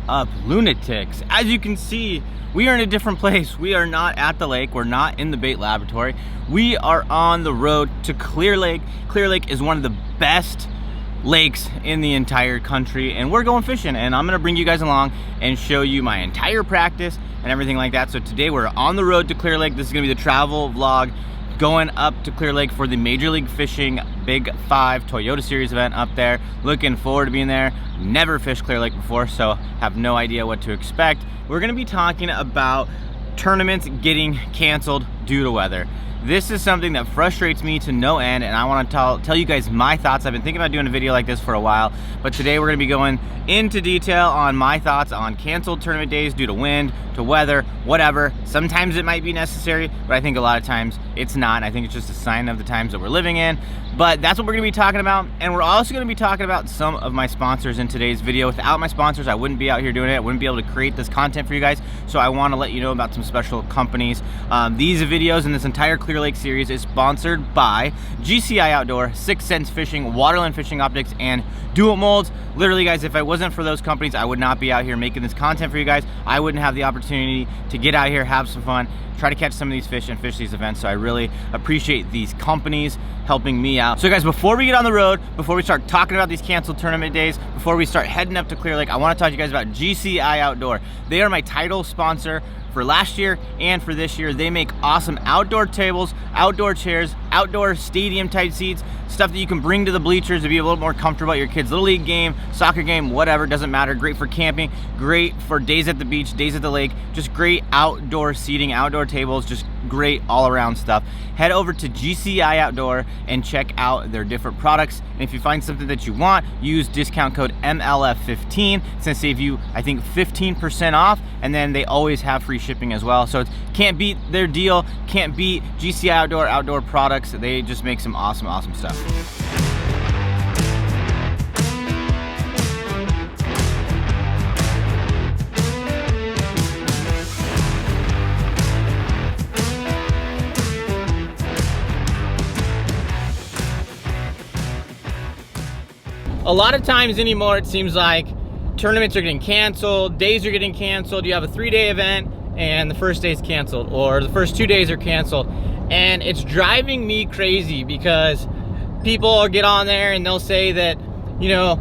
up, lunatics? As you can see, we are in a different place. We are not at the lake. We're not in the bait laboratory. We are on the road to Clear Lake. Clear Lake is one of the best lakes in the entire country, and we're going fishing, and I'm gonna bring you guys along and show you my entire practice and everything like that. So today we're on the road to Clear Lake. This is gonna be the travel vlog going up to Clear Lake for the Major League Fishing Big 5 Toyota Series event up there. Looking forward to being there. Never fished Clear Lake before, so have no idea what to expect. We're gonna be talking about tournaments getting canceled due to weather. This is something that frustrates me to no end, and I want to tell you guys my thoughts. I've been thinking about doing a video like this for a while, but today we're going to be going into detail on my thoughts on canceled tournament days due to wind, to weather, whatever. Sometimes it might be necessary, but I think a lot of times it's not. I think it's just a sign of the times that we're living in. But that's what we're going to be talking about, and we're also going to be talking about some of my sponsors in today's video. Without my sponsors, I wouldn't be out here doing it. I wouldn't be able to create this content for you guys, so I want to let you know about some special companies. These videos and this entire Clear Lake series is sponsored by GCI Outdoor, 6th Sense Fishing, Waterland Fishing Optics, and Do-It Molds. Literally, guys, if it wasn't for those companies, I would not be out here making this content for you guys. I wouldn't have the opportunity to get out here, have some fun, try to catch some of these fish and fish these events. So I really appreciate these companies helping me out. So guys, before we get on the road, before we start talking about these canceled tournament days, before we start heading up to Clear Lake, I want to talk to you guys about GCI Outdoor. They are my title sponsor for last year and for this year. They make awesome outdoor tables, outdoor chairs, outdoor stadium type seats, stuff that you can bring to the bleachers to be a little more comfortable at your kids' little league game, soccer game, whatever, doesn't matter. Great for camping, great for days at the beach, days at the lake, just great outdoor seating, outdoor tables, just great all around stuff. Head over to GCI Outdoor and check out their different products. And if you find something that you want, use discount code MLF15. It's gonna save you, I think, 15% off, and then they always have free shipping as well. So can't beat their deal, can't beat GCI Outdoor products. They just make some awesome stuff. A lot of times anymore, it seems like tournaments are getting canceled, days are getting canceled. You have a 3-day event and the first day is canceled, or the first 2 days are canceled. And it's driving me crazy because people get on there and they'll say that, you know,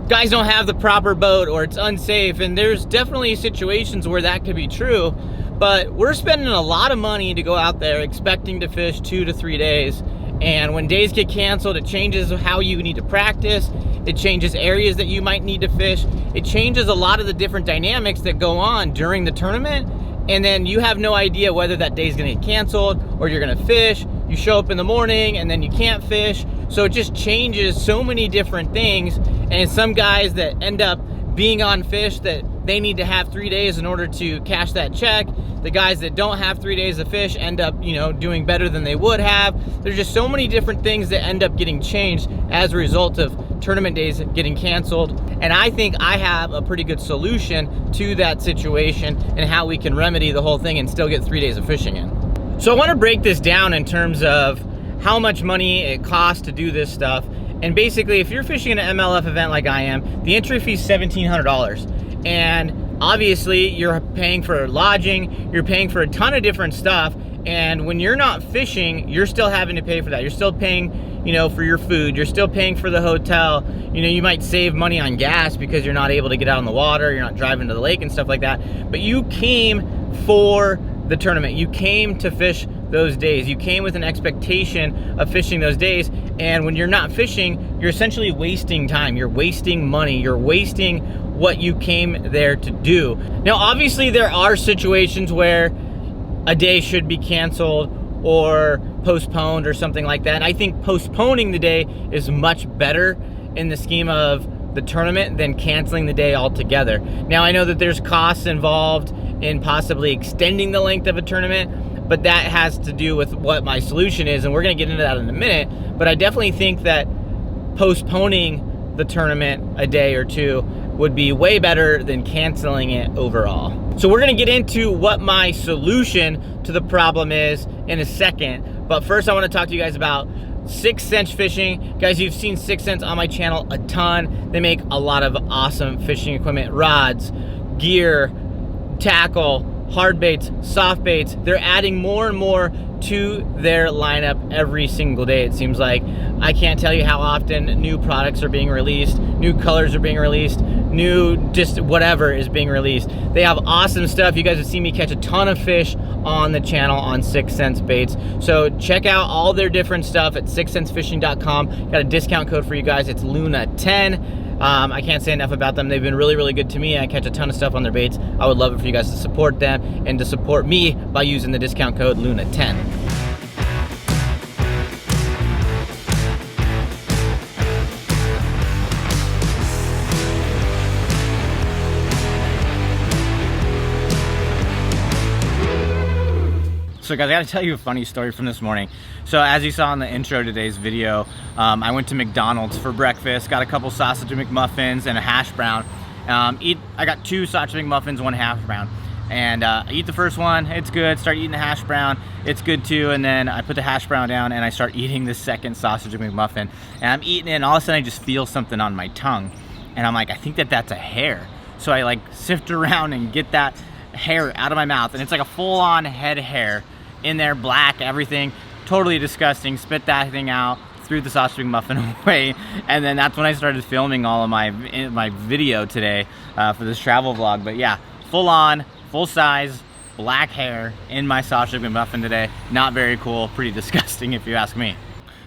guys don't have the proper boat or it's unsafe. And there's definitely situations where that could be true, but we're spending a lot of money to go out there expecting to fish 2 to 3 days. And when days get canceled, it changes how you need to practice. It changes areas that you might need to fish. It changes a lot of the different dynamics that go on during the tournament. And then you have no idea whether that day's gonna get canceled or you're gonna fish. You show up in the morning and then you can't fish. So it just changes so many different things. And some guys that end up being on fish that they need to have 3 days in order to cash that check. The guys that don't have 3 days of fish end up, you know, doing better than they would have. There's just so many different things that end up getting changed as a result of tournament days getting canceled. And I think I have a pretty good solution to that situation and how we can remedy the whole thing and still get 3 days of fishing in. So I want to break this down in terms of how much money it costs to do this stuff. And basically, if you're fishing an MLF event like I am, the entry fee is $1,700. And obviously you're paying for lodging, you're paying for a ton of different stuff, and when you're not fishing, you're still having to pay for that. You're still paying, you know, for your food, you're still paying for the hotel. You know, you might save money on gas because you're not able to get out on the water, you're not driving to the lake and stuff like that, but you came for the tournament. You came to fish those days. You came with an expectation of fishing those days, and when you're not fishing, you're essentially wasting time, you're wasting money, you're wasting what you came there to do. Now, obviously, there are situations where a day should be canceled or postponed or something like that. And I think postponing the day is much better in the scheme of the tournament than canceling the day altogether. Now, I know that there's costs involved in possibly extending the length of a tournament, but that has to do with what my solution is, and we're gonna get into that in a minute. But I definitely think that postponing the tournament a day or two would be way better than canceling it overall. So we're gonna get into what my solution to the problem is in a second, but first I wanna talk to you guys about Sixth Sense Fishing. Guys, you've seen Sixth Sense on my channel a ton. They make a lot of awesome fishing equipment, rods, gear, tackle, hard baits, soft baits. They're adding more and more to their lineup every single day, it seems like. I can't tell you how often new products are being released, new colors are being released, new just whatever is being released. They have awesome stuff. You guys have seen me catch a ton of fish on the channel on Sixth Sense baits. So check out all their different stuff at sixthsensefishing.com. Got a discount code for you guys. It's Luna10. I can't say enough about them. They've been really, really good to me. I catch a ton of stuff on their baits. I would love it for you guys to support them and to support me by using the discount code Luna10. So guys, I gotta tell you a funny story from this morning. So as you saw in the intro to today's video, I went to McDonald's for breakfast, got a couple sausage McMuffins and a hash brown. I got 2 sausage McMuffins, 1 hash brown. And I eat the first one, it's good. Start eating the hash brown, it's good too. And then I put the hash brown down and I start eating the second sausage McMuffin. And I'm eating it and all of a sudden I just feel something on my tongue. And I'm like, I think that's a hair. So I like sift around and get that hair out of my mouth. And it's like a full-on head hair in there, black, everything, totally disgusting. Spit that thing out, threw the sausage McMuffin away, and then that's when I started filming all of my video today for this travel vlog. But yeah, full on, full size, black hair in my sausage McMuffin today. Not very cool, pretty disgusting if you ask me.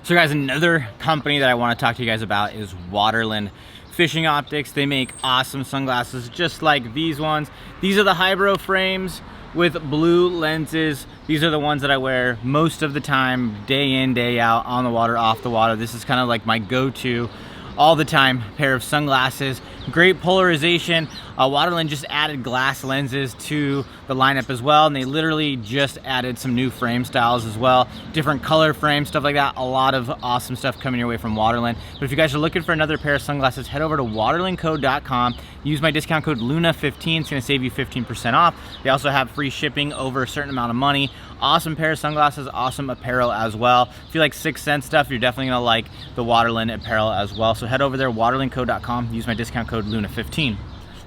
So guys, another company that I want to talk to you guys about is Waterland Fishing Optics. They make awesome sunglasses just like these ones. These are the Hybro frames with blue lenses. These are the ones that I wear most of the time, day in, day out, on the water, off the water. This is kind of like my go-to all the time pair of sunglasses. Great polarization. Waterland just added glass lenses to the lineup as well, and they literally just added some new frame styles as well. Different color frames, stuff like that. A lot of awesome stuff coming your way from Waterland. But if you guys are looking for another pair of sunglasses, head over to waterlandco.com. Use my discount code Luna15. It's gonna save you 15% off. They also have free shipping over a certain amount of money. Awesome pair of sunglasses, awesome apparel as well. If you like Sixth Sense stuff, you're definitely gonna like the Waterland apparel as well. So head over there, waterlandco.com. Use my discount code Luna15.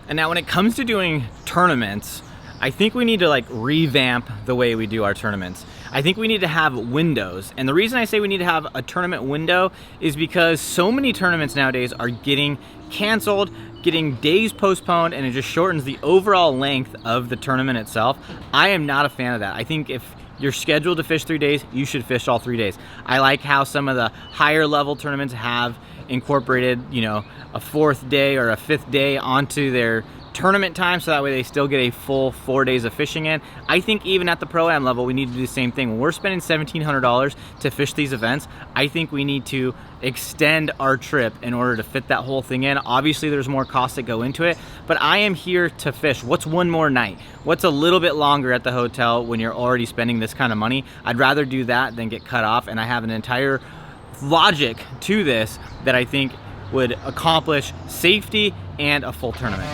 And now when it comes to doing tournaments, I think we need to like revamp the way we do our tournaments. I think we need to have windows. And the reason I say we need to have a tournament window is because so many tournaments nowadays are getting canceled, getting days postponed, and it just shortens the overall length of the tournament itself. I am not a fan of that. I think if you're scheduled to fish 3 days, you should fish all 3 days. I like how some of the higher level tournaments have incorporated, you know, a 4th day or a 5th day onto their tournament time, so that way they still get a full 4 days of fishing in. I think even at the Pro-Am level, we need to do the same thing. When we're spending $1,700 to fish these events, I think we need to extend our trip in order to fit that whole thing in. Obviously, there's more costs that go into it, but I am here to fish. What's one more night? What's a little bit longer at the hotel when you're already spending this kind of money? I'd rather do that than get cut off, and I have an entire logic to this that I think would accomplish safety and a full tournament.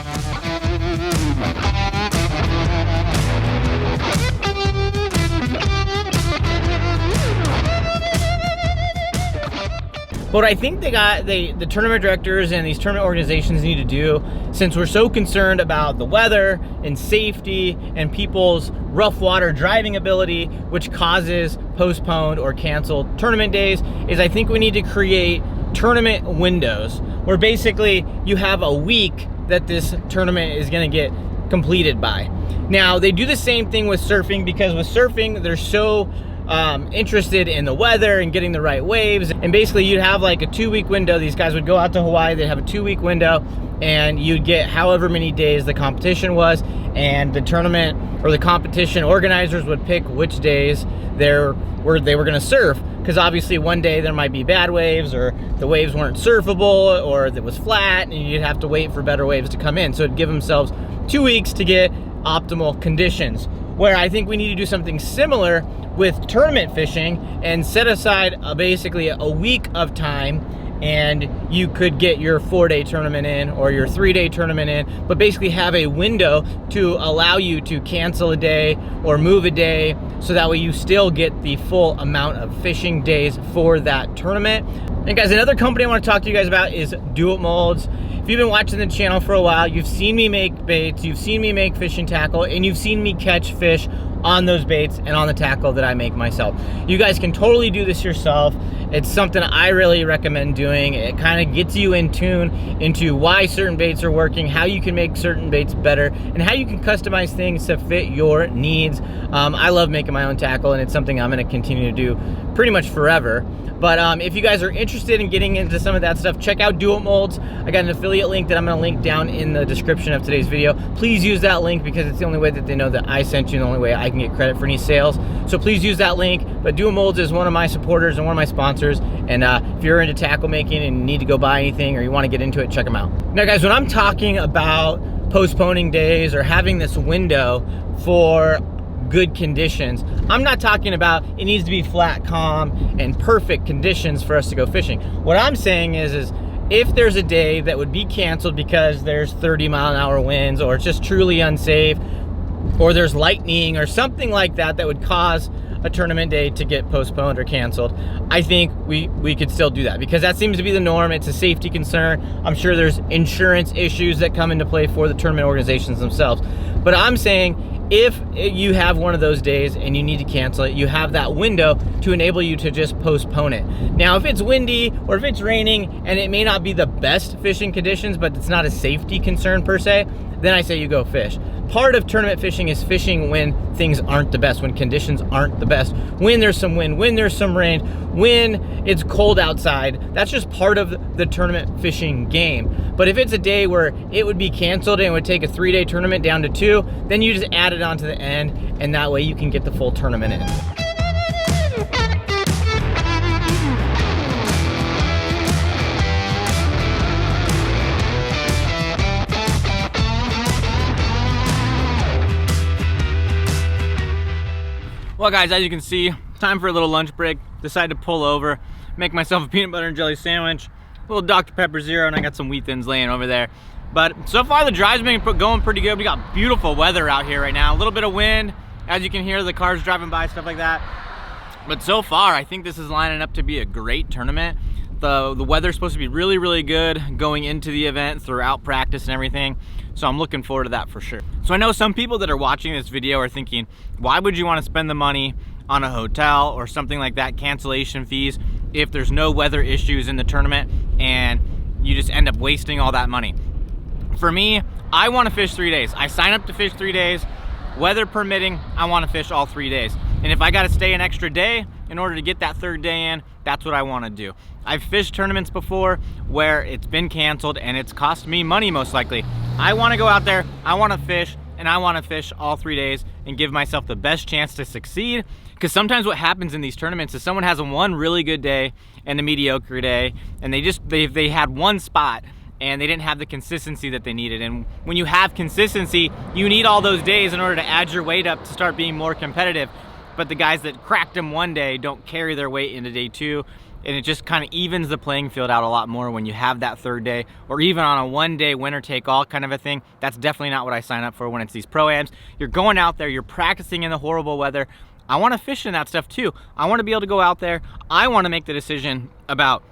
What I think the tournament directors and these tournament organizations need to do, since we're so concerned about the weather and safety and people's rough water driving ability, which causes postponed or canceled tournament days, is I think we need to create tournament windows where basically you have a week that this tournament is going to get completed by. Now, they do the same thing with surfing, because with surfing, they're so interested in the weather and getting the right waves, and basically you'd have like a 2-week window. These guys would go out to Hawaii, they'd have a 2-week window, and you'd get however many days the competition was, and the tournament or the competition organizers would pick which days they were going to surf, because obviously one day there might be bad waves, or the waves weren't surfable, or it was flat and you'd have to wait for better waves to come in. So it'd give themselves 2 weeks to get optimal conditions. Where I think we need to do something similar with tournament fishing and set aside basically a week of time, and you could get your 4-day tournament in or your 3-day tournament in, but basically have a window to allow you to cancel a day or move a day, so that way you still get the full amount of fishing days for that tournament. And guys, another company I want to talk to you guys about is Do It Molds. If you've been watching the channel for a while, you've seen me make baits, you've seen me make fishing tackle, and you've seen me catch fish on those baits and on the tackle that I make myself. You guys can totally do this yourself. It's something I really recommend doing. It kind of gets you in tune into why certain baits are working, how you can make certain baits better, and how you can customize things to fit your needs. I love making my own tackle, and it's something I'm gonna continue to do pretty much forever. But if you guys are interested in getting into some of that stuff, check out Do It Molds. I got an affiliate link that I'm gonna link down in the description of today's video. Please use that link because it's the only way that they know that I sent you and the only way I can get credit for any sales. So please use that link. But Do It Molds is one of my supporters and one of my sponsors. And if you're into tackle making and need to go buy anything or you wanna get into it, check them out. Now guys, when I'm talking about postponing days or having this window for good conditions, I'm not talking about it needs to be flat, calm, and perfect conditions for us to go fishing. What I'm saying is if there's a day that would be canceled because there's 30-mile-an-hour winds, or it's just truly unsafe, or there's lightning or something like that that would cause a tournament day to get postponed or canceled, I think we could still do that because that seems to be the norm. It's a safety concern. I'm sure there's insurance issues that come into play for the tournament organizations themselves. But I'm saying if you have one of those days and you need to cancel it, you have that window to enable you to just postpone it. Now, if it's windy or if it's raining and it may not be the best fishing conditions, but it's not a safety concern per se, then I say you go fish. Part of tournament fishing is fishing when things aren't the best, when conditions aren't the best, when there's some wind, when there's some rain, when it's cold outside. That's just part of the tournament fishing game. But if it's a day where it would be canceled and it would take a 3-day tournament down to 2, then you just add it on to the end, and that way you can get the full tournament in. Well guys, as you can see, time for a little lunch break. Decided to pull over, make myself a peanut butter and jelly sandwich, a little Dr. Pepper Zero, and I got some wheat thins laying over there. But so far the drive's been going pretty good. We got beautiful weather out here right now. A little bit of wind, as you can hear the cars driving by, stuff like that. But so far, I think this is lining up to be a great tournament. The weather's supposed to be really, really good going into the event, throughout practice and everything. So I'm looking forward to that for sure. So I know some people that are watching this video are thinking, why would you want to spend the money on a hotel or something like that, cancellation fees, if there's no weather issues in the tournament and you just end up wasting all that money? For me, I want to fish 3 days. I sign up to fish 3 days. Weather permitting, I want to fish all 3 days. And if I got to stay an extra day in order to get that 3rd day in, that's what I want to do. I've fished tournaments before where it's been canceled and it's cost me money most likely. I want to go out there, I want to fish, and I want to fish all 3 days and give myself the best chance to succeed. Because sometimes what happens in these tournaments is someone has one really good day and a mediocre day, and they had one spot and they didn't have the consistency that they needed. And when you have consistency, you need all those days in order to add your weight up to start being more competitive. But the guys that cracked them one day don't carry their weight into day 2, and it just kind of evens the playing field out a lot more when you have that 3rd day, or even on a 1-day winner take all kind of a thing. That's definitely not what I sign up for when it's these pro-ams. You're going out there, you're practicing in the horrible weather. I want to fish in that stuff too. I want to be able to go out there. I want to make the decision about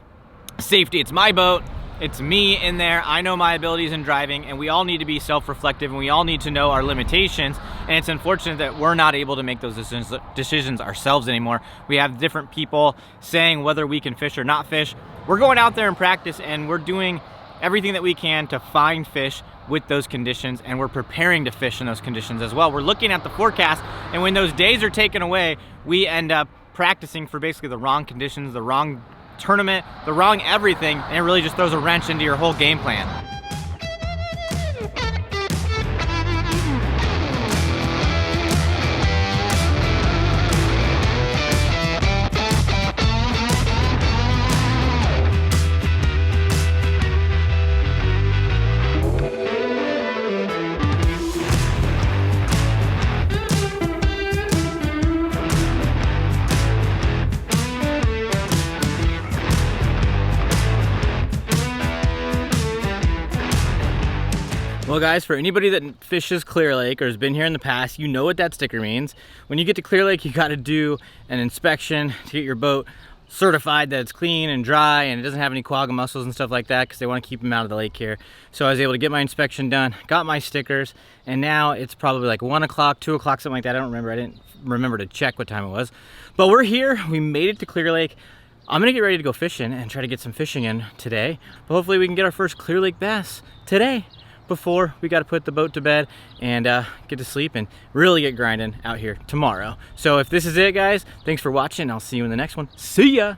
safety. It's my boat. It's me in there. I know my abilities in driving, and we all need to be self-reflective, and we all need to know our limitations. And it's unfortunate that we're not able to make those decisions ourselves anymore. We have different people saying whether we can fish or not fish. We're going out there and practice, and we're doing everything that we can to find fish with those conditions, and we're preparing to fish in those conditions as well. We're looking at the forecast, and when those days are taken away, we end up practicing for basically the wrong conditions, the wrong tournament, the wrong everything, and it really just throws a wrench into your whole game plan. Well guys, for anybody that fishes Clear Lake or has been here in the past, you know what that sticker means. When you get to Clear Lake, you gotta do an inspection to get your boat certified that it's clean and dry and it doesn't have any quagga mussels and stuff like that, because they want to keep them out of the lake here. So I was able to get my inspection done, got my stickers, and now it's probably like 1 o'clock, 2 o'clock, something like that. I don't remember. I didn't remember to check what time it was. But we're here. We made it to Clear Lake. I'm gonna get ready to go fishing and try to get some fishing in today. But hopefully we can get our first Clear Lake bass today, before we got to put the boat to bed and get to sleep and really get grinding out here tomorrow. So if this is it, guys, thanks for watching. I'll see you in the next one. See ya.